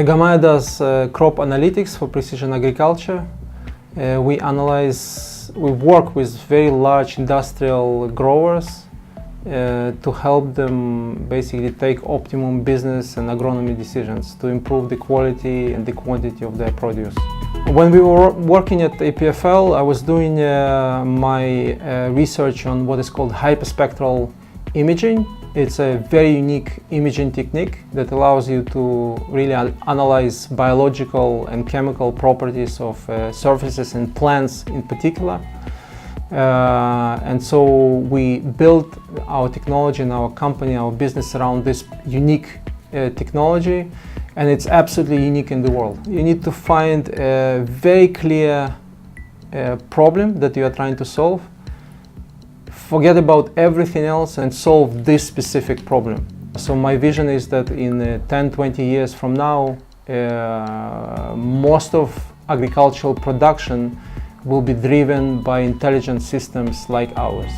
Gamaya does crop analytics for precision agriculture. We work with very large industrial growers to help them basically take optimum business and agronomy decisions to improve the quality and the quantity of their produce. When we were working at EPFL, I was doing my research on what is called hyperspectral imaging. It's a very unique imaging technique that allows you to really analyze biological and chemical properties of surfaces and plants in particular. And so we built our technology and our company, our business around this unique technology, and it's absolutely unique in the world. You need to find a very clear problem that you are trying to solve. Forget about everything else and solve this specific problem. So my vision is that in 10-20 years from now, most of agricultural production will be driven by intelligent systems like ours.